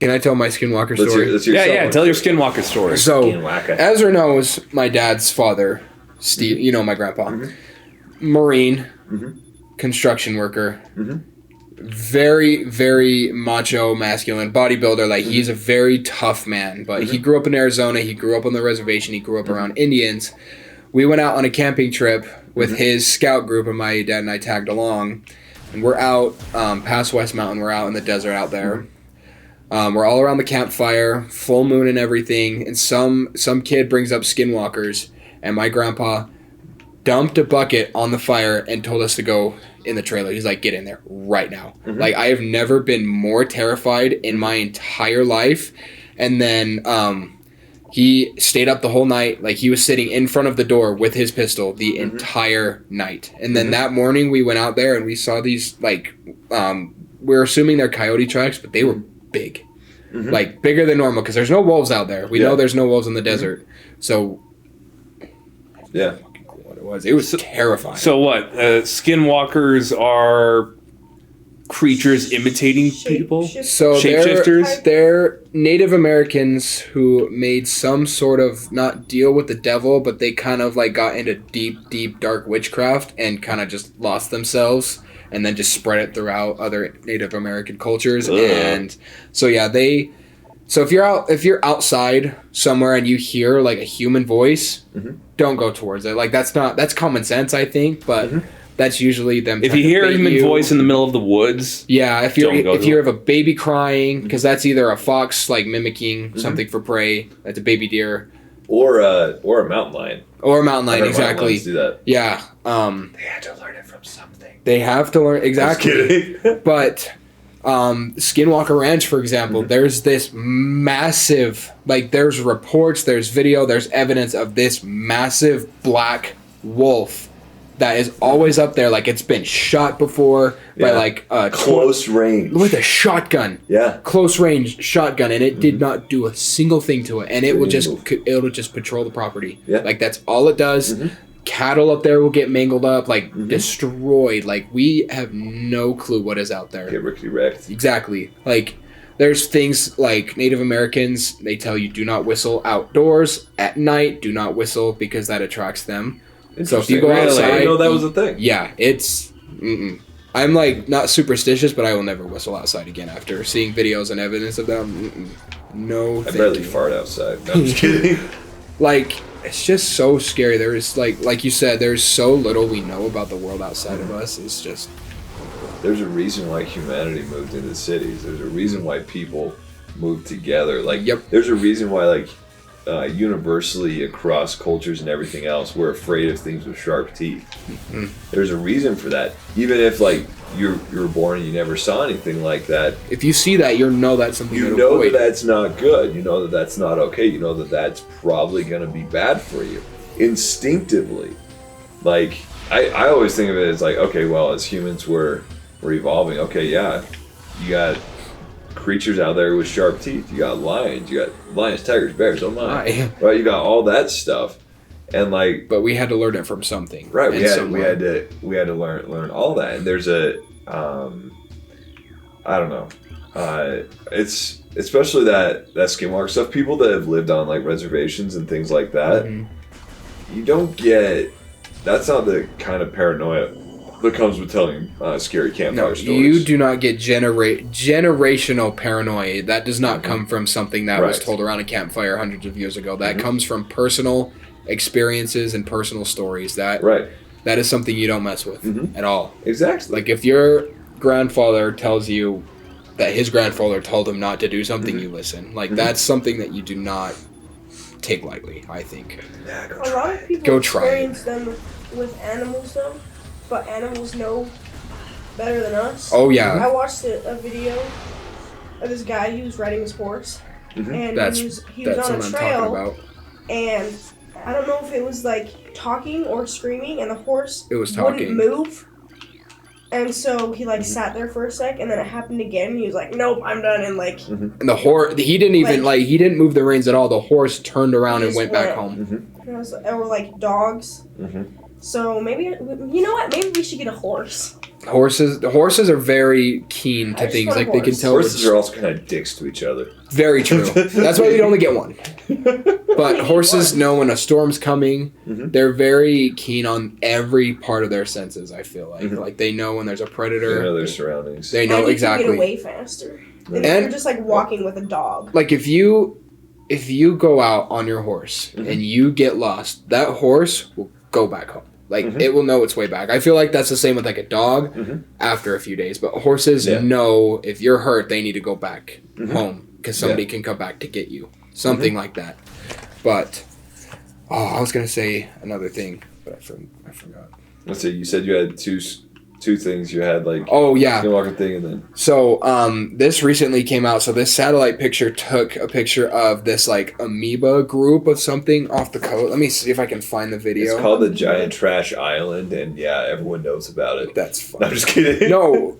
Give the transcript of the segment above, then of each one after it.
Can I tell my Skinwalker story? Tell your Skinwalker story. So, Skinwalker. Ezra knows my dad's father, Steve, you know, my grandpa. Marine, construction worker, very, very macho, masculine, bodybuilder. Like, he's a very tough man. But he grew up in Arizona. He grew up on the reservation. He grew up around Indians. We went out on a camping trip with his scout group, and my dad and I tagged along. And we're out past West Mountain. We're out in the desert out there. We're all around the campfire, full moon and everything. And some kid brings up Skinwalkers, and my grandpa dumped a bucket on the fire and told us to go in the trailer. He's like, get in there right now. Like, I have never been more terrified in my entire life. And then he stayed up the whole night. Like, he was sitting in front of the door with his pistol the entire night. And then that morning we went out there and we saw these, like, we're assuming they're coyote tracks, but they were big. Like, bigger than normal, because there's no wolves out there. We know there's no wolves in the desert. So, yeah. It was terrifying. So what? Skinwalkers are creatures imitating people? So Shapeshifters? they're Native Americans who made some sort of, not deal with the devil, but they kind of like got into deep, deep, dark witchcraft and kind of just lost themselves and then just spread it throughout other Native American cultures. And so, yeah, So if you're outside somewhere and you hear like a human voice, don't go towards it. Like, that's common sense, I think, but that's usually them. If you hear a human voice in the middle of the woods, if you hear a baby crying, because that's either a fox like mimicking something for prey, that's a baby deer, or a mountain lion. Or a mountain lion, exactly. Do that. Yeah. They had to learn it from something. They have to learn, exactly. Just kidding. But Skinwalker Ranch, for example, there's this massive, like, there's reports, there's video, there's evidence of this massive black wolf that is always up there. Like, it's been shot before by like close range with a shotgun. Close range shotgun, and it did not do a single thing to it, and it'll just patrol the property. Like, that's all it does. Cattle up there will get mangled up, like destroyed. Like, we have no clue what is out there. Get rickety wrecked. Exactly. Like, there's things like Native Americans, they tell you do not whistle outdoors at night. Do not whistle because that attracts them. So if you go outside, I didn't know that was a thing. Yeah, it's. I'm like not superstitious, but I will never whistle outside again after seeing videos and evidence of them. No, I barely fart outside. No, I'm just kidding. Like, it's just so scary. There's like you said, there's so little we know about the world outside of us. It's just. There's a reason why humanity moved into cities. There's a reason why people moved together. Like, there's a reason why, like, universally across cultures and everything else, we're afraid of things with sharp teeth. There's a reason for that. Even if, like, you were born and you never saw anything like that. If you see that, you know that's something you know that that's not good. You know that that's not okay. You know that that's probably going to be bad for you. Instinctively. Like, I always think of it as like, okay, well, as humans we're evolving. Okay, yeah, you got creatures out there with sharp teeth. You got lions. You got lions, tigers, bears. Oh my! Right, you got all that stuff, and like. But we had to learn it from something. Right, we had to learn all that. And there's a, I don't know, it's especially that Skinwalker stuff. People that have lived on like reservations and things like that, you don't get. That's not the kind of paranoia that comes with telling scary campfire stories. You do not get generational paranoia. That does not come from something that was told around a campfire hundreds of years ago. That comes from personal experiences and personal stories. That is something you don't mess with at all. Exactly. Like, if your grandfather tells you that his grandfather told him not to do something, you listen. Like, that's something that you do not take lightly, I think. Yeah, a lot of people experience them with animals, though. But animals know better than us. Oh, yeah. I watched a video of this guy. He was riding his horse, and he was on a trail, and I don't know if it was like talking or screaming, and the horse wouldn't move. And so he like sat there for a sec, and then it happened again. And he was like, "Nope, I'm done." And like, and the horse, he didn't even he didn't move the reins at all. The horse turned around and went back home. And I was, or like dogs. So maybe, you know what? Maybe we should get a horse. Horses are very keen to things. Like they can tell. Horses are also kind of dicks to each other. Very true. That's why you'd only get one. But horses know when a storm's coming. Mm-hmm. They're very keen on every part of their senses. I feel like like they know when there's a predator. They know their surroundings. They know exactly. Get away faster. And you're just like walking with a dog. Like if you go out on your horse and you get lost, that horse will go back home. Like, it will know its way back. I feel like that's the same with, like, a dog after a few days. But horses know if you're hurt, they need to go back home because somebody can come back to get you. Something like that. But, I was going to say another thing, but I forgot. Let's see, you said you had two things. You had, like, Skinwalker thing and then... So, this recently came out. So, this satellite picture took a picture of this, like, amoeba group of something off the coast. Let me see if I can find the video. It's called the Giant Trash Island, and, everyone knows about it. That's fine. No, I'm just kidding. No,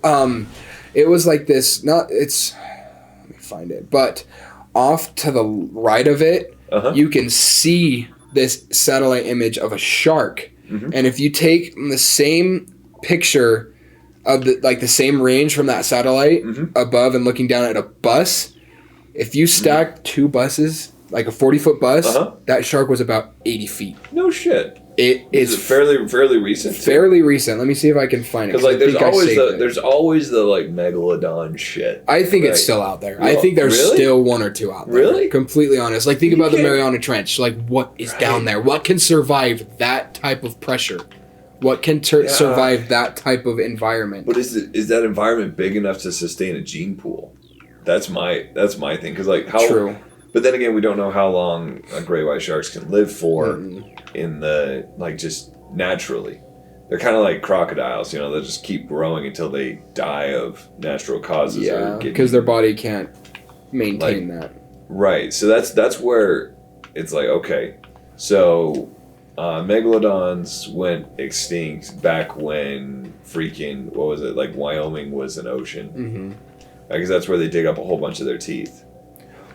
it was like this... Let me find it. But off to the right of it, you can see this satellite image of a shark. And if you take the same... picture of the same range from that satellite above and looking down at a bus, if you stack two buses, like a 40-foot bus, that shark was about 80 feet. No shit. It is fairly recent. Fairly recent. Let me see if I can find it. Because like there's always the like megalodon shit. I think it's still out there. I think there's still one or two out there. Really? Completely honest. Like think about the Mariana Trench. Like what is down there? What can survive that type of pressure? What can survive that type of environment? But is that environment big enough to sustain a gene pool? That's my thing. Because like how. True. But then again, we don't know how long great white sharks can live for in the like just naturally. They're kind of like crocodiles, they'll just keep growing until they die of natural causes. Yeah, because their body can't maintain that. Right. So that's where it's like okay, so. Megalodons went extinct back when freaking, what was it, like Wyoming was an ocean. Because that's where they dig up a whole bunch of their teeth.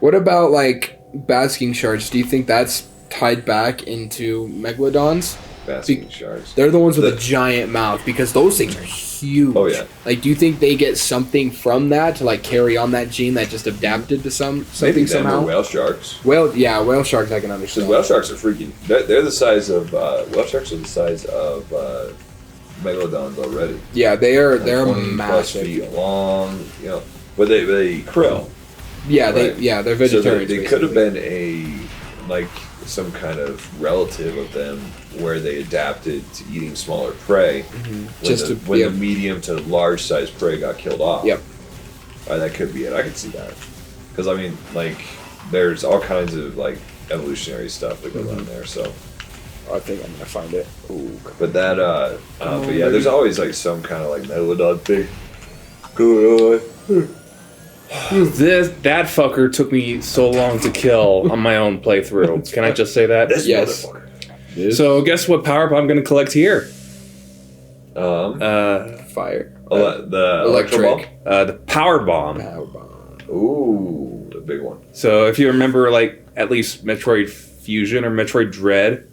What about, like, basking sharks? Do you think that's tied back into megalodons? Basking sharks. They're the ones with a giant mouth, because those things are huge. Oh, yeah. Like, do you think they get something from that to, like, carry on that gene that just adapted to something somehow? Maybe whale sharks. Whale sharks I can understand. Because whale sharks are freaking... They're the size of... whale sharks are the size of megalodons already. Yeah, they're 20 massive. Plus feet long, But they eat krill. Yeah, right? They're vegetarians. So they could have been some kind of relative of them where they adapted to eating smaller prey when the medium to large size prey got killed off. Yep. That could be it. I could see that. Because, I mean, like, there's all kinds of, like, evolutionary stuff that goes on there, so... I think I'm going to find it. Ooh. But that, but yeah, there's always, like, some kind of, like, megalodon thing going on. That fucker took me so long to kill on my own playthrough. Can I just say that? Yes. So guess what power up I'm going to collect here? Fire. The electric. The power bomb. Ooh, the big one. So if you remember, like at least Metroid Fusion or Metroid Dread,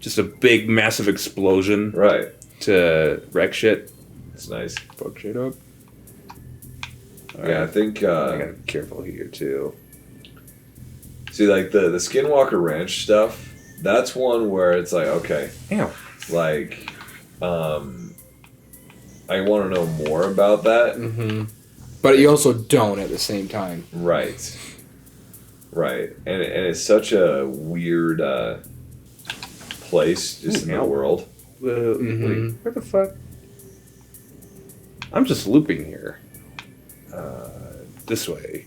just a big massive explosion, right, to wreck shit. It's nice. Fuck shit up. I think I gotta be careful here too. See, like the Skinwalker Ranch stuff, that's one where it's like, okay, like, I want to know more about that. But you also don't at the same time. Right. And it's such a weird place just in the world. Wait, where the fuck? I'm just looping here. This way.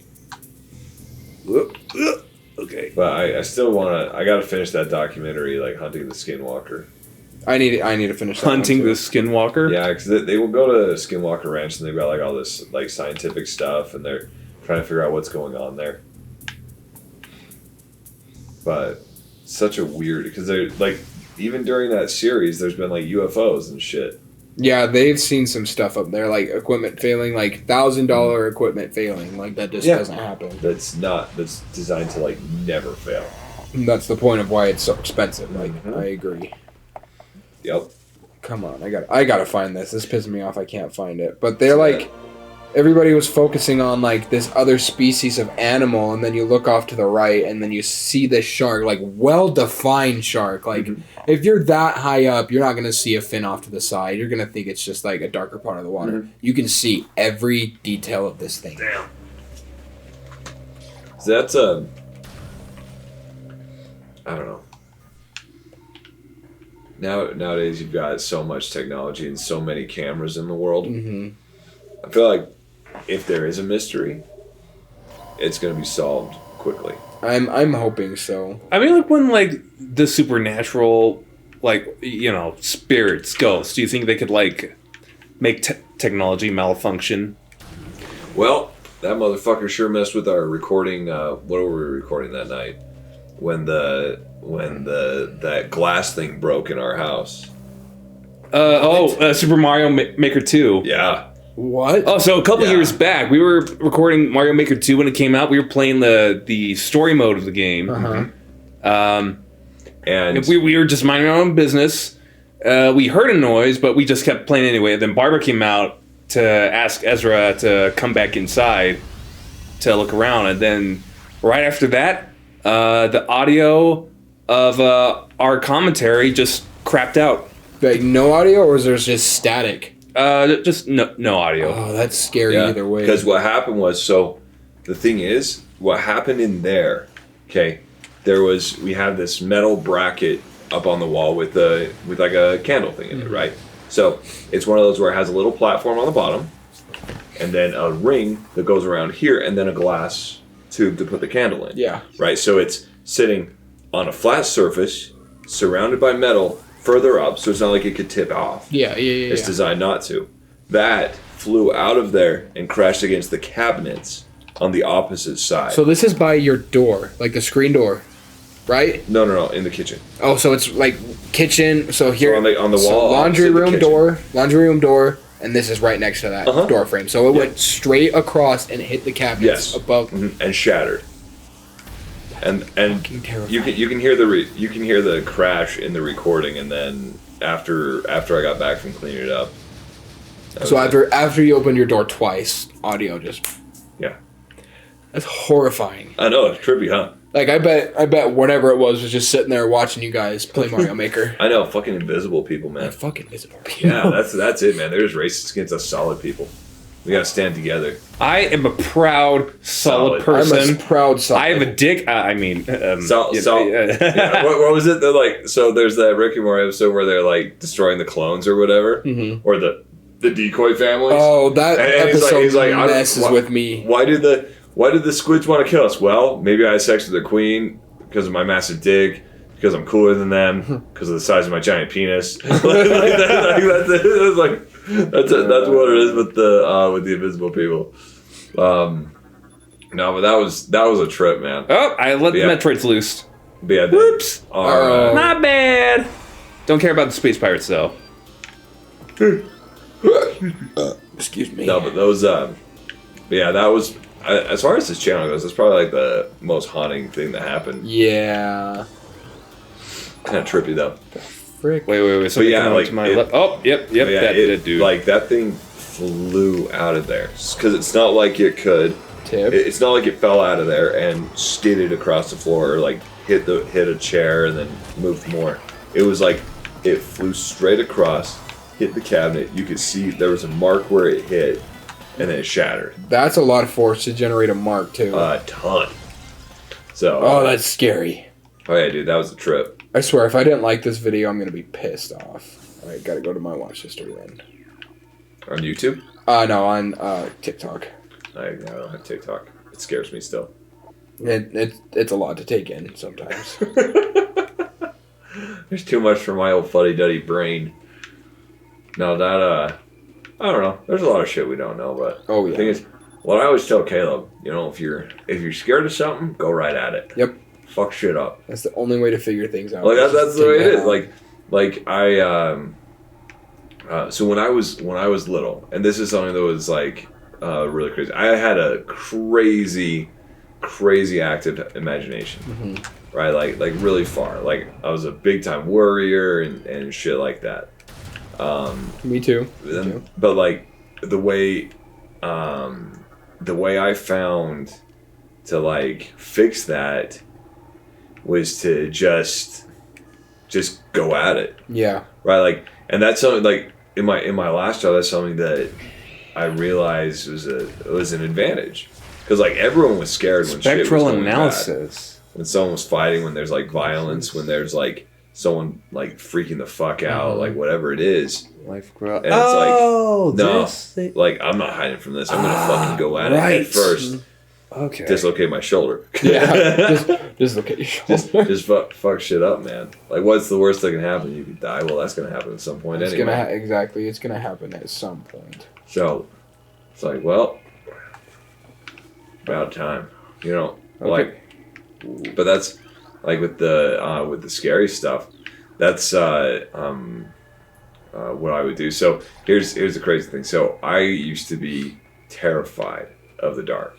Okay. But I still want to... I got to finish that documentary, like, Hunting the Skinwalker. I need to finish that Hunting the Skinwalker? Yeah, because they will go to Skinwalker Ranch and they've got, like, all this, like, scientific stuff and they're trying to figure out what's going on there. But such a weird... Because they're, like, even during that series, there's been, like, UFOs and shit. Yeah, they've seen some stuff up there, like equipment failing, like $1,000 equipment failing. Like that just doesn't happen. That's designed to like never fail. And that's the point of why it's so expensive. Like I agree. Yep. Come on, I gotta find this. This pisses me off. I can't find it. But they're like, everybody was focusing on like this other species of animal, and then you look off to the right, and then you see this shark, like well-defined shark. Like if you're that high up, you're not gonna see a fin off to the side. You're gonna think it's just like a darker part of the water. You can see every detail of this thing. Damn. So that's I don't know. Nowadays, you've got so much technology and so many cameras in the world. I feel like if there is a mystery, it's going to be solved quickly. I'm hoping so. I mean, like when like the supernatural, like spirits, ghosts. Do you think they could like make technology malfunction? Well, that motherfucker sure messed with our recording. What were we recording that night? When that glass thing broke in our house. Super Mario Maker 2. Yeah. What? Oh, so a couple years back, we were recording Mario Maker 2 when it came out. We were playing the story mode of the game. And we were just minding our own business. We heard a noise, but we just kept playing anyway. Then Barbara came out to ask Ezra to come back inside to look around. And then right after that, the audio of our commentary just crapped out. Like no audio, or was there just static? Just no audio. Oh, that's scary either way. Because what happened was, so the thing is, what happened in there, okay, we had this metal bracket up on the wall with like a candle thing in it, right? So it's one of those where it has a little platform on the bottom, and then a ring that goes around here, and then a glass tube to put the candle in. Yeah. Right, so it's sitting on a flat surface, surrounded by metal, further up, so it's not like it could tip off. Yeah. It's designed not to. That flew out of there and crashed against the cabinets on the opposite side. So this is by your door, like the screen door, right? No, in the kitchen. Oh, so it's like kitchen. So here on the wall, laundry room kitchen. door, and this is right next to that door frame. So it went straight across and hit the cabinets above and shattered. And you can hear the crash in the recording, and then after I got back from cleaning it up. So after you opened your door twice, audio just that's horrifying. I know, it's trippy, huh? Like I bet whatever it was just sitting there watching you guys play Mario Maker. I know, fucking invisible people, man. Fucking invisible people. Yeah, that's it, man. There's racist against us solid people. We gotta stand together. I am a proud, solid person. I'm a proud, solid. I have a dick. What was it? They're like, so there's that Rick and Morty episode where they're like destroying the clones or whatever, or the decoy families. Oh, that episode he's like, messes with me. Why did the squids want to kill us? Well, maybe I had sex with the queen because of my massive dick. Because I'm cooler than them, because of the size of my giant penis. That's what it is with the invisible people. No, but that was a trip, man. Oh, I let the Metroids loose. Whoops! Not bad. Don't care about the space pirates though. Excuse me. No, but those. That was. As far as this channel goes, that's probably like the most haunting thing that happened. Yeah. Kind of trippy though. Wait. So like to my left. Oh, yep. That dude. Like that thing flew out of there because it's not like it could. Tip. It's not like it fell out of there and skidded across the floor or like hit a chair and then moved more. It was like it flew straight across, hit the cabinet. You could see there was a mark where it hit, and then it shattered. That's a lot of force to generate a mark too. A ton. So. Oh, that's scary. Oh yeah, dude, that was a trip. I swear, if I didn't like this video, I'm gonna be pissed off. I gotta go to my watch history then. On YouTube? No, on TikTok. I don't have TikTok. It scares me still. It's a lot to take in sometimes. There's too much for my old fuddy-duddy brain. No, that I don't know. There's a lot of shit we don't know, but the thing is, what I always tell Caleb, if you're scared of something, go right at it. Yep. Fuck shit up. That's the only way to figure things out. Like that's the way it is. Like I so when I was little, and this is something that was like really crazy. I had a crazy active imagination. Right? Like really far. Like I was a big time worrier and shit like that. Me too. But like the way I found to like fix that was to just go at it. Yeah. Right. Like, and that's something like in my last job. That's something that I realized was an advantage because like everyone was scared when shit was going analysis. bad. When someone was fighting, when there's like violence, when there's like someone like freaking the fuck out, like whatever it is. Life growth. And it's like, no, like I'm not hiding from this. I'm gonna fucking go at it head first. Okay. Dislocate my shoulder. Yeah. Dislocate your shoulder. Just fuck shit up, man. Like, what's the worst that can happen? You could die. Well, that's gonna happen at some point anyway. Exactly. It's gonna happen at some point. So, it's like, well, about time, you know. Okay. Like, but that's like with the scary stuff. That's what I would do. So here's the crazy thing. So I used to be terrified of the dark.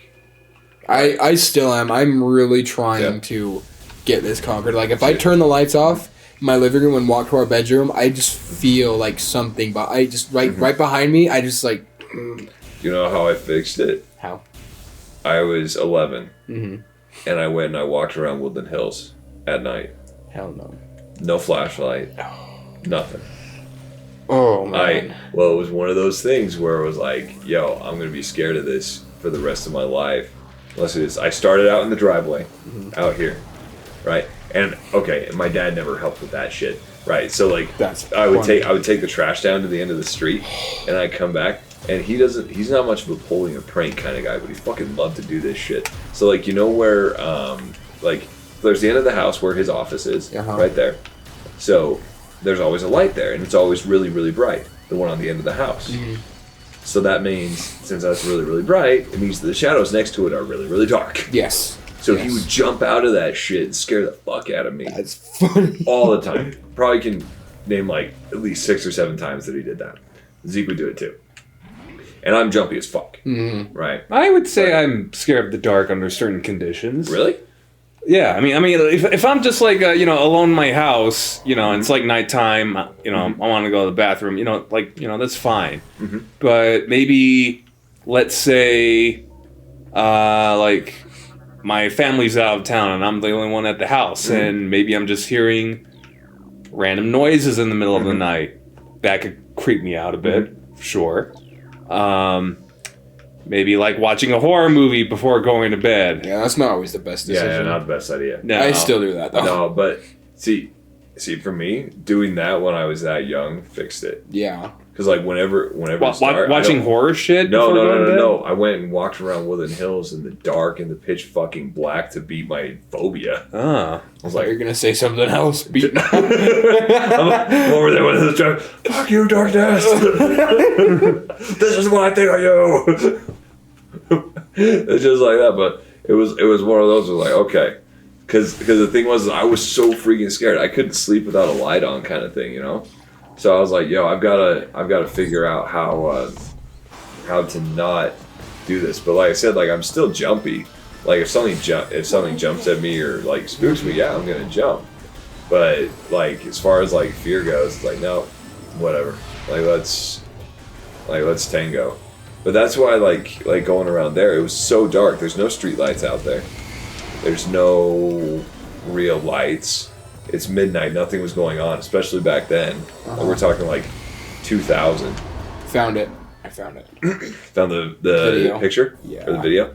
I still am. I'm really trying to get this conquered. Like, if I turn the lights off in my living room and walk to our bedroom, I just feel like something. But I just right behind me, I just like. You know how I fixed it? How? I was 11, and I went and I walked around Woodland Hills at night. Hell no. No flashlight. Nothing. Oh man. It was one of those things where it was like, yo, I'm gonna be scared of this for the rest of my life. Unless it is, I started out in the driveway, out here, right? And my dad never helped with that shit, right? So like, I would take the trash down to the end of the street, and I'd come back, and he's not much of a pulling a prank kind of guy, but he fucking loved to do this shit. So like, you know where, like, there's the end of the house where his office is, right there. So there's always a light there, and it's always really, really bright, the one on the end of the house. So that means, since that's really, really bright, it means that the shadows next to it are really, really dark. Yes. So he would jump out of that shit and scare the fuck out of me. That's funny. All the time. Probably can name like at least 6 or 7 times that he did that. Zeke would do it too. And I'm jumpy as fuck. Right? I would say I'm scared of the dark under certain conditions. Really? Yeah, I mean, if I'm just like alone in my house, and it's like nighttime, I want to go to the bathroom, that's fine. But maybe, let's say, like my family's out of town and I'm the only one at the house, and maybe I'm just hearing random noises in the middle of the night. That could creep me out a bit, sure. Maybe like watching a horror movie before going to bed. Yeah, that's not always the best decision. Yeah, not the best idea. No. I still do that though. No, but see, for me, doing that when I was that young fixed it. Yeah. Because like whenever watching horror shit. No. I went and walked around Woodland Hills in the dark and the pitch fucking black to beat my phobia. I was like, you're gonna say something else. I'm over there with this truck. Fuck you, darkness. This is what I think of you. It's just like that, but it was one of those. It was like, okay, because the thing was, I was so freaking scared. I couldn't sleep without a light on, kind of thing, So I was like, yo, I've got to figure out how to not do this. But like I said, like I'm still jumpy. Like if something jumps at me or like spooks me, yeah, I'm gonna jump. But like as far as like fear goes, it's like no, whatever. Like let's tango. But that's why like going around there, it was so dark. There's no street lights out there. There's no real lights. It's midnight. Nothing was going on, especially back then. We're talking like 2000. Found it. I found it. Found the picture? Yeah. Or the video?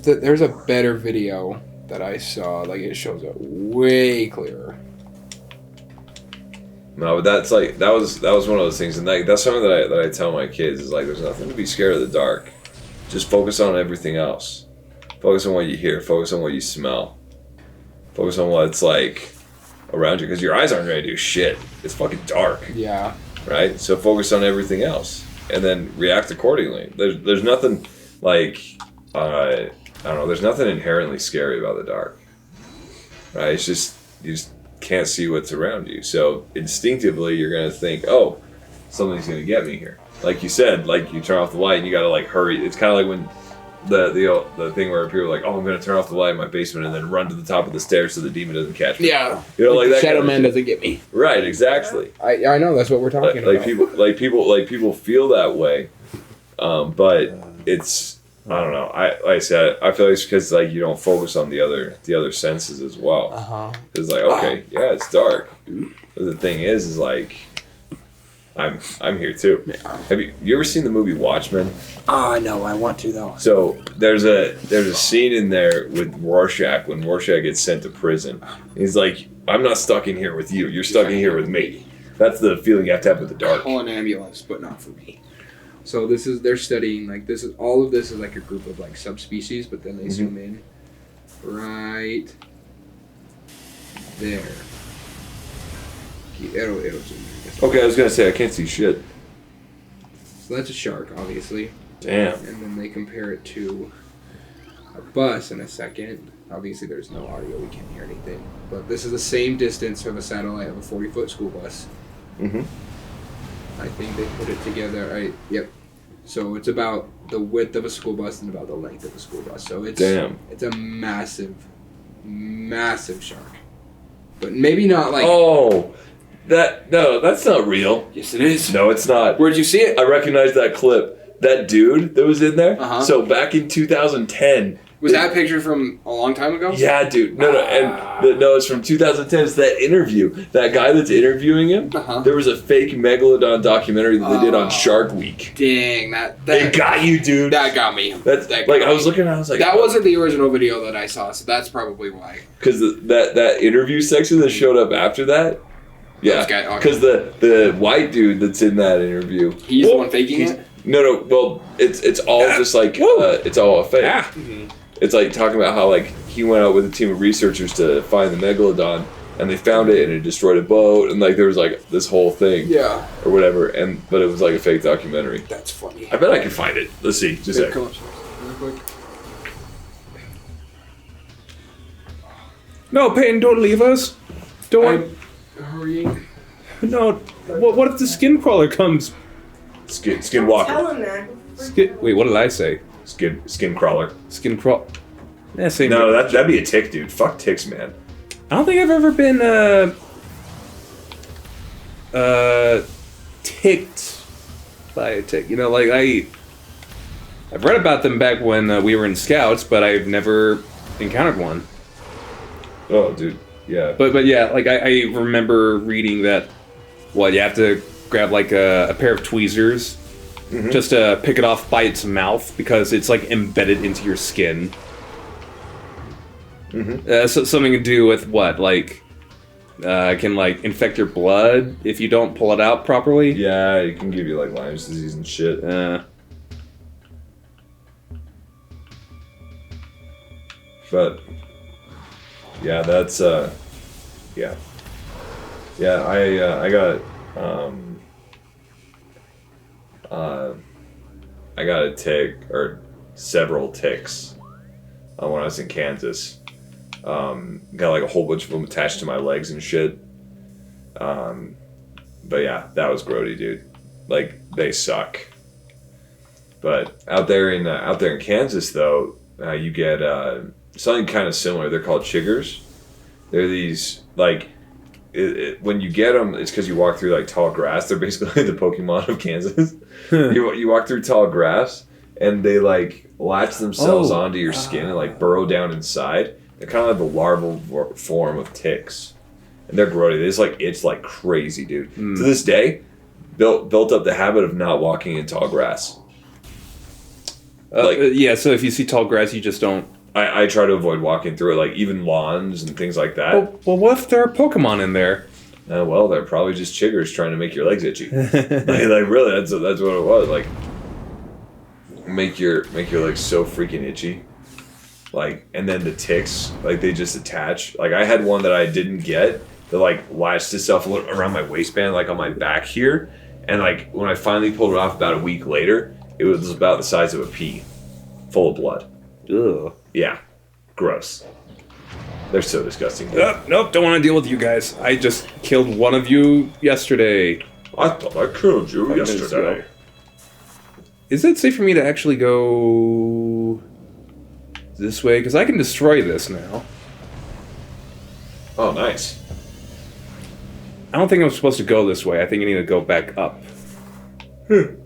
There's a better video that I saw. Like it shows it way clearer. No, but that's like that was one of those things, and that's something that I tell my kids is like, there's nothing to be scared of the dark. Just focus on everything else. Focus on what you hear. Focus on what you smell. Focus on what's like around you, because your eyes aren't going to do shit. It's fucking dark. Yeah. Right. So focus on everything else, and then react accordingly. There's nothing like I don't know. There's nothing inherently scary about the dark. Right. It's just you just can't see what's around you. So instinctively, you're going to think, oh, something's going to get me here. Like you said, like you turn off the light and you got to like hurry. It's kind of like the thing where people are like, oh, I'm gonna turn off the light in my basement and then run to the top of the stairs so the demon doesn't catch me. Yeah, you know, like that. Shadow Man doesn't get me. Right, exactly. I know that's what we're talking about. People feel that way, but it's I don't know. Like I said, I feel like it's because like you don't focus on the other senses as well. It's like okay, yeah, it's dark. But the thing is like. I'm here too. Yeah. Have you ever seen the movie Watchmen? No, I want to though. So there's a scene in there with Rorschach when Rorschach gets sent to prison. He's like, I'm not stuck in here with you. You're stuck in here with me. That's the feeling you have to have with the dark. Call an ambulance, but not for me. So they're studying like all of this is like a group of like subspecies, but then they zoom in right there. It'll zoom in. Okay, I was gonna say I can't see shit. So that's a shark, obviously. Damn. And then they compare it to a bus in a second. Obviously, there's no audio; we can't hear anything. But this is the same distance of a satellite of a 40-foot school bus. I think they put it together. Yep. So it's about the width of a school bus and about the length of a school bus. So it's It's a massive, massive shark. But maybe not like. Oh. That's not real. Yes, it is. No, it's not. Where'd you see it? I recognize that clip. That dude that was in there. So back in 2010. Was that picture from a long time ago? Yeah, dude. No, it's from 2010. It's that interview. That guy that's interviewing him. There was a fake Megalodon documentary that they did on Shark Week. Dang, that it got you, dude. That got me. I was looking, I was like, that wasn't the original video that I saw, so that's probably why. Because that interview section that showed up after that. Yeah, because the white dude that's in that interview, he's the one faking it. No. Well, it's all just like it's all a fake. Yeah. It's like talking about how like he went out with a team of researchers to find the Megalodon, and they found it and it destroyed a boat, and like there was like this whole thing. Yeah. Or whatever, but it was like a fake documentary. That's funny. I bet I can find it. Let's see. Just a second. Real quick. No, Peyton, don't leave us. Don't. Hurrying. No. What if the skin crawler comes? Skin walker. Tell him that. Wait, what did I say? Skin crawler. Skin crawl. Yeah, same. No, that'd be a tick, dude. Fuck ticks, man. I don't think I've ever been ticked by a tick. You know, like I've read about them back when we were in Scouts, but I've never encountered one. Oh, dude. Yeah. But yeah, like I remember reading that, you have to grab like a pair of tweezers just to pick it off by its mouth because it's like embedded into your skin. So something to do with what? Like, can like infect your blood if you don't pull it out properly? Yeah, it can give you like Lyme's disease and shit. But yeah, that's yeah. I got a tick or several ticks when I was in Kansas. Got like a whole bunch of them attached to my legs and shit. But yeah, that was grody, dude. Like they suck. But out there in Kansas though, you get something kind of similar. They're called chiggers. They're these like when you get them, it's because you walk through like tall grass. They're basically the Pokemon of Kansas. You walk through tall grass and they like latch themselves onto your skin and like burrow down inside. They're kind of like the larval form of ticks, and they're grody. They just like itch like crazy, dude. To this day, built up the habit of not walking in tall grass. Yeah, so if you see tall grass, you just don't. I try to avoid walking through it, like even lawns and things like that. Well, what if there are Pokemon in there? Well, they're probably just chiggers trying to make your legs itchy. like really, that's what it was. Like make your legs so freaking itchy. Like, and then the ticks, like they just attach. Like I had one that I didn't get that like latched itself around my waistband, like on my back here. And like when I finally pulled it off about a week later, it was about the size of a pea, full of blood. Ugh. Yeah, gross. They're so disgusting. Nope, don't want to deal with you guys. I just killed one of you yesterday. I thought I killed you yesterday. Is it safe for me to actually go this way, because I can destroy this now. Oh, nice. I don't think I'm supposed to go this way. I think I need to go back up. Okay.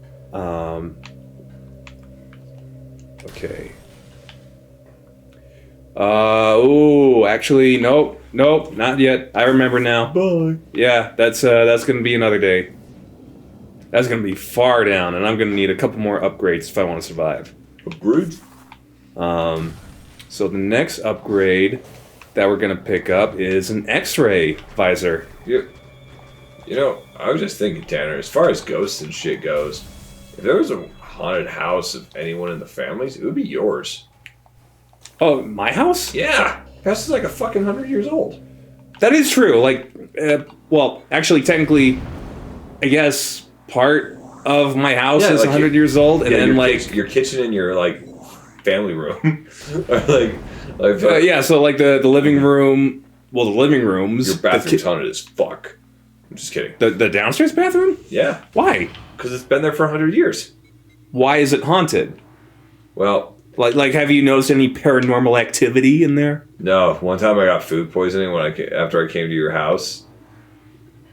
Actually, nope, not yet. I remember now. Bye. Yeah, that's gonna be another day. That's gonna be far down, and I'm gonna need a couple more upgrades if I want to survive. Upgrades? So the next upgrade that we're gonna pick up is an X-ray visor. You know, I was just thinking, Tanner, as far as ghosts and shit goes, if there was a haunted house of anyone in the families, it would be yours. Oh, my house? Yeah! Your house is like a fucking 100 years old. That is true. Like, well, actually, technically, I guess part of my house is like 100 years old, and then like your kitchen and your like family room, or yeah. So like the living room. Well, the living rooms. Your bathroom's haunted as fuck. I'm just kidding. The downstairs bathroom? Yeah. Why? Because it's been there for 100 years. Why is it haunted? Well, like, have you noticed any paranormal activity in there? No. One time I got food poisoning after I came to your house.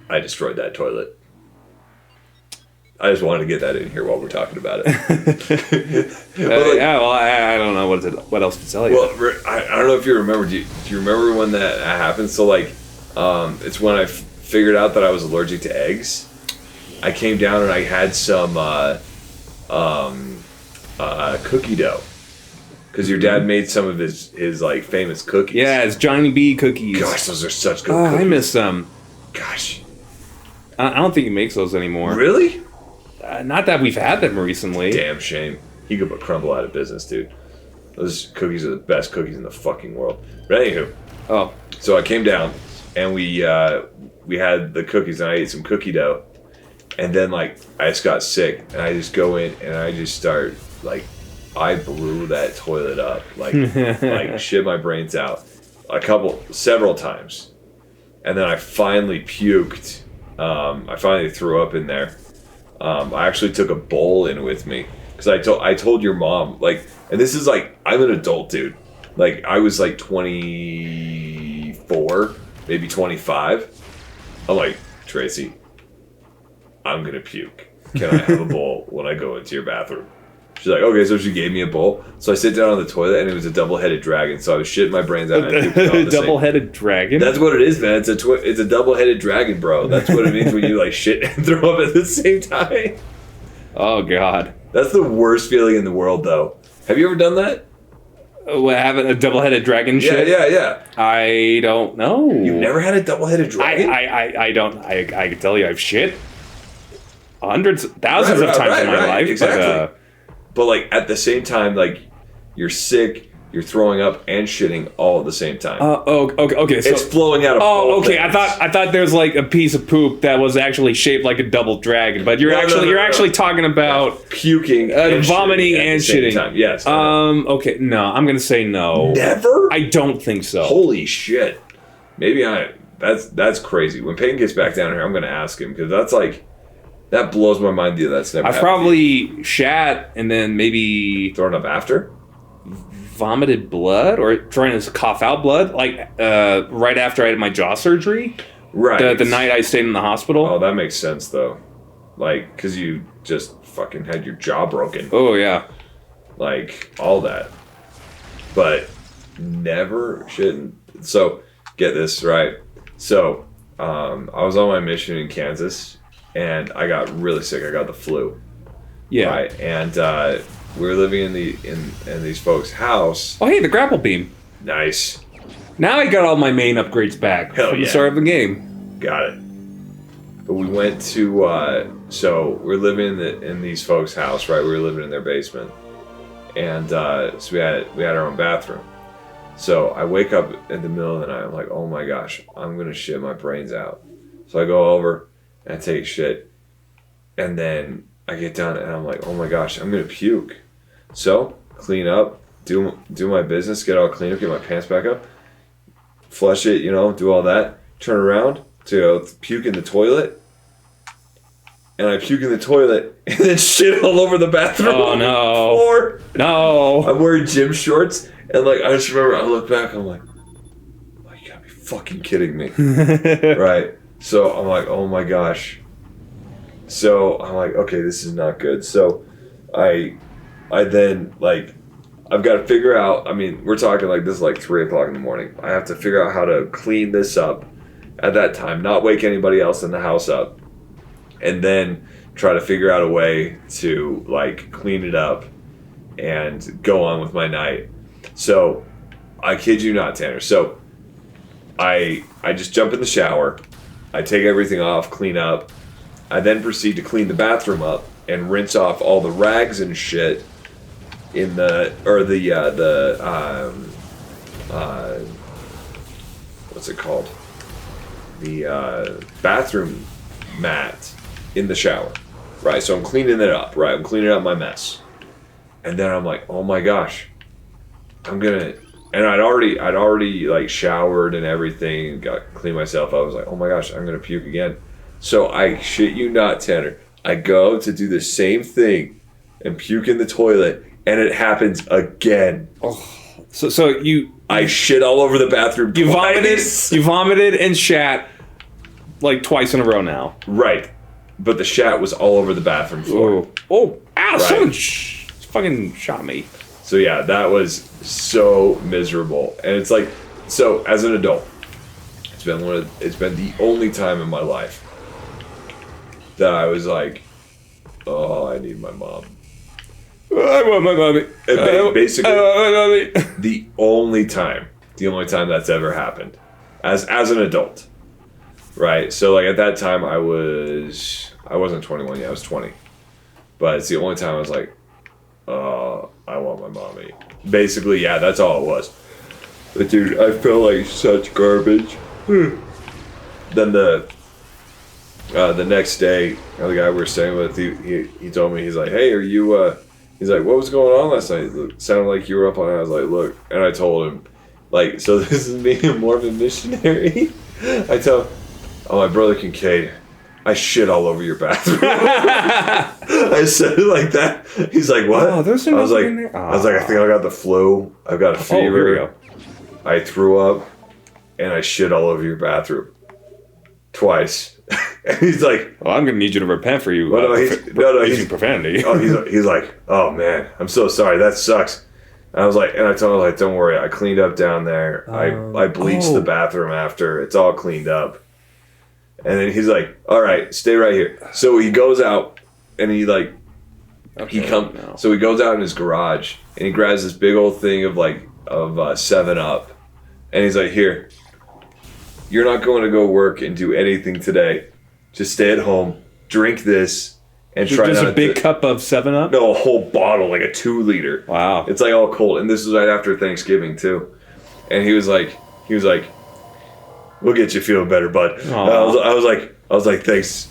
I destroyed that toilet. I just wanted to get that in here while we're talking about it. Yeah, well, I don't know what else to tell you. Well, I don't know if you remember. Do you remember when that happened? So, like, it's when I figured out that I was allergic to eggs. I came down and I had some cookie dough. Because your dad made some of his like famous cookies. Yeah, it's Johnny B cookies. Gosh, those are such good cookies. I miss them. Gosh. I don't think he makes those anymore. Really? Not that we've had them recently. Damn shame. He could put Crumble out of business, dude. Those cookies are the best cookies in the fucking world. But anywho. Oh. So I came down and we had the cookies and I ate some cookie dough. And then like I just got sick and I just go in and I just start like I blew that toilet up, like shit my brains out, several times, and then I finally puked. I finally threw up in there. I actually took a bowl in with me because I told your mom, like, and this is like I'm an adult dude, like I was like 24, maybe 25. I'm like, Tracy, I'm gonna puke. Can I have a bowl when I go into your bathroom? She's like, okay, so she gave me a bowl. So I sit down on the toilet, and it was a double-headed dragon. So I was shitting my brains out. A double-headed dragon? That's what it is, man. It's a double-headed dragon, bro. That's what it means when you like shit and throw up at the same time. Oh God, that's the worst feeling in the world, though. Have you ever done that? Having a double-headed dragon shit? Yeah. I don't know. You've never had a double-headed dragon? I don't. I can tell you, I've shit hundreds, thousands of times in my life. Exactly. But like at the same time, like you're sick, you're throwing up and shitting all at the same time. Okay. So, it's flowing out of. Okay. I thought there's like a piece of poop that was actually shaped like a double dragon, but you're actually talking about puking, vomiting, and shitting. Time. Yes. Okay. No, I'm gonna say no. Never. I don't think so. Holy shit. Maybe that's crazy. When Peyton gets back down here, I'm gonna ask him because that's like. That blows my mind. That's never happened. I probably shat and then maybe thrown up after, vomited blood or trying to cough out blood, like right after I had my jaw surgery. Right. The night I stayed in the hospital. Oh, that makes sense though. Like, cause you just fucking had your jaw broken. Oh yeah. Like all that, but never shouldn't. So get this right. So I was on my mission in Kansas. And I got really sick. I got the flu. Yeah. Right. And we were living in these folks' house. Oh, hey, the grapple beam. Nice. Now I got all my main upgrades back from the start of the game. Got it. But we went to so we're living in these folks' house, right? We were living in their basement, and so we had our own bathroom. So I wake up in the middle of the night. I'm like, oh my gosh, I'm gonna shit my brains out. So I go over. And I take shit, and then I get done, and I'm like, oh my gosh, I'm gonna puke. So clean up, do my business, get all clean up, get my pants back up, flush it, do all that. Turn around to puke in the toilet. and I puke in the toilet, and then shit all over the bathroom. Oh no! Floor. No! I'm wearing gym shorts, and like I just remember, I look back, I'm like, oh, you gotta be fucking kidding me, right? So I'm like, oh my gosh. So I'm like, okay, this is not good. So I then like, I've got to figure out. I mean, we're talking like this is like 3 o'clock in the morning. I have to figure out how to clean this up at that time, not wake anybody else in the house up, and then try to figure out a way to like clean it up and go on with my night. So I kid you not, Tanner. So I just jump in the shower, I take everything off, clean up. I then proceed to clean the bathroom up and rinse off all the rags and shit in what's it called? The bathroom mat in the shower, right? So I'm cleaning it up, right? I'm cleaning up my mess, and then I'm like, oh my gosh, and I'd already like showered and everything, got cleaned myself. I was like, oh my gosh, I'm gonna puke again. So I shit you not, Tanner, I go to do the same thing and puke in the toilet, and it happens again. Oh, so I shit all over the bathroom. You vomited and shat like twice in a row now. Right. But the shat was all over the bathroom floor. Oh, ow, right. Someone fucking shot me. So yeah, that was so miserable. And it's like, so as an adult, it's been the only time in my life that I was like, oh, I need my mom. I want my mommy. Basically, my mommy. the only time that's ever happened as an adult, right? So like at that time I wasn't 21 yet, I was 20, but it's the only time I was like, I want my mommy. Basically, yeah, that's all it was. But dude, I felt like such garbage. Then the next day, the guy we were staying with, he told me, he's like, hey, are you he's like, what was going on last night? It sounded like you were up on it. I was like, look, and I told him, like, so this is me, a Mormon missionary. I tell him, oh, my brother Kincaid, I shit all over your bathroom. I said it like that. He's like, what? Oh, there's I was like, in there? I was like, I think I got the flu. I've got a fever. Here we go. I threw up, and I shit all over your bathroom. Twice. And he's like, well, I'm gonna need you to repent for you using profanity. He's like, oh man, I'm so sorry, that sucks. And I was like, and I told him, like, don't worry, I cleaned up down there. I bleached the bathroom after. It's all cleaned up. And then he's like, all right, stay right here. So he goes out, and he like, so he goes out in his garage, and he grabs this big old thing of 7-Up, and he's like, here, you're not going to go work and do anything today. Just stay at home, drink this, and try not to... Just a big cup of 7-Up? No, a whole bottle, like a 2-liter. Wow. It's like all cold. And this was right after Thanksgiving, too. And he was like, we'll get you feeling better, bud. I was like, thanks,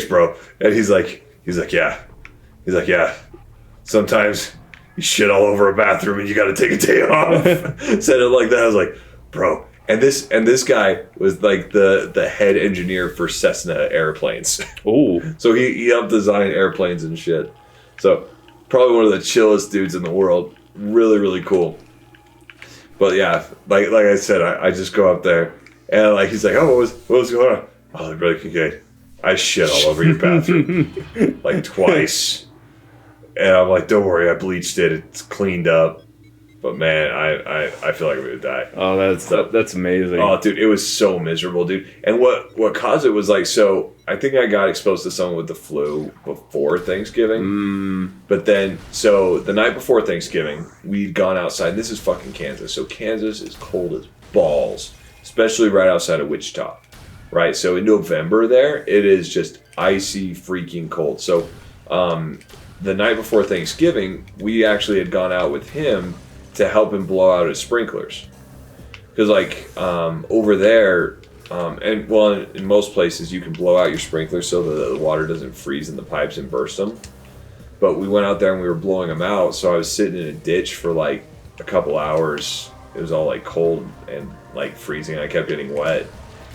bro. And he's like, yeah. He's like, yeah. Sometimes you shit all over a bathroom and you got to take a day off. Said it like that. I was like, bro. And this guy was like the head engineer for Cessna airplanes. Oh. So he helped design airplanes and shit. So probably one of the chillest dudes in the world. Really, really cool. But yeah, like I said, I just go up there and like he's like, oh, what was going on? Oh, Brother Kincaid, I shit all over your bathroom like twice. And I'm like, don't worry, I bleached it. It's cleaned up. But man, I feel like I'm gonna die. Oh, that's amazing. Oh, dude, it was so miserable, dude. And what caused it was like, so I think I got exposed to someone with the flu before Thanksgiving. But then, so the night before Thanksgiving, we'd gone outside. And this is fucking Kansas, so Kansas is cold as balls, especially right outside of Wichita, right? So in November there, it is just icy freaking cold. So the night before Thanksgiving, we actually had gone out with him to help him blow out his sprinklers, because like over there, and well, in most places you can blow out your sprinklers so that the water doesn't freeze in the pipes and burst them. But we went out there and we were blowing them out, so I was sitting in a ditch for like a couple hours. It was all like cold and like freezing. I kept getting wet.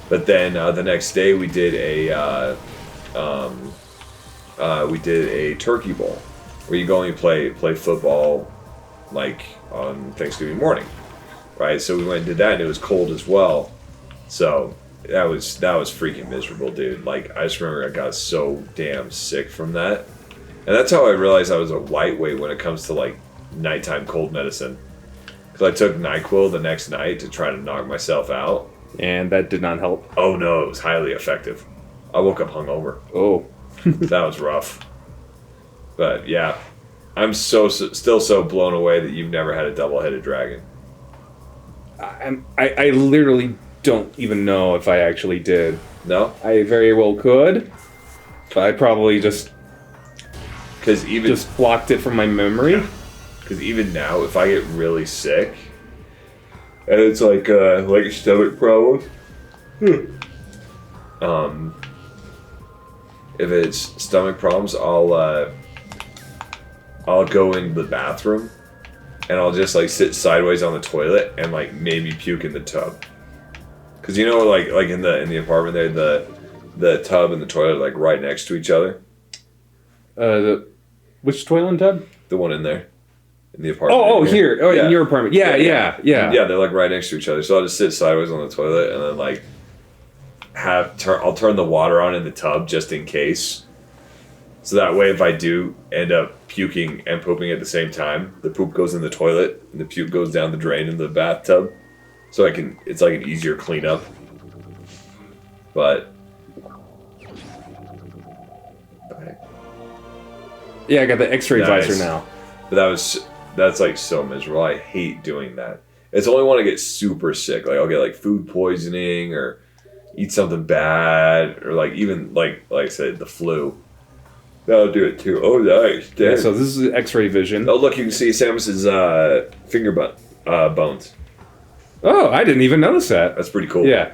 But then the next day we did we did a turkey bowl where you go and you play football like on Thanksgiving morning, right? So we went and did that, and it was cold as well. So that was freaking miserable, dude. Like, I just remember I got so damn sick from that, and that's how I realized I was a lightweight when it comes to like nighttime cold medicine. Because I took NyQuil the next night to try to knock myself out, and that did not help. Oh no, it was highly effective. I woke up hungover. Oh, that was rough. But yeah, I'm still so blown away that you've never had a double-headed dragon. I literally don't even know if I actually did. No? I very well could, but I probably just blocked it from my memory. Because even now, if I get really sick, and it's like stomach problems, if it's stomach problems, I'll go in the bathroom, and I'll just like sit sideways on the toilet and like maybe puke in the tub. Because you know, like in the apartment there, the tub and the toilet are like right next to each other. Which toilet and tub? The one in there. In the apartment. Here. In your apartment. Yeah, they're like right next to each other. So I'll just sit sideways on the toilet and then like I'll turn the water on in the tub just in case. So that way, if I do end up puking and pooping at the same time, the poop goes in the toilet and the puke goes down the drain in the bathtub. So it's like an easier cleanup. But yeah, I got the X-ray visor now. But that's like so miserable. I hate doing that. It's only when I get super sick. Like I'll get like food poisoning or eat something bad or like even like I said, the flu. That'll do it too. Oh, nice. Damn. Yeah, so this is X-ray vision. Oh, look, you can see Samus's finger bones. Oh, I didn't even notice that. That's pretty cool. Yeah.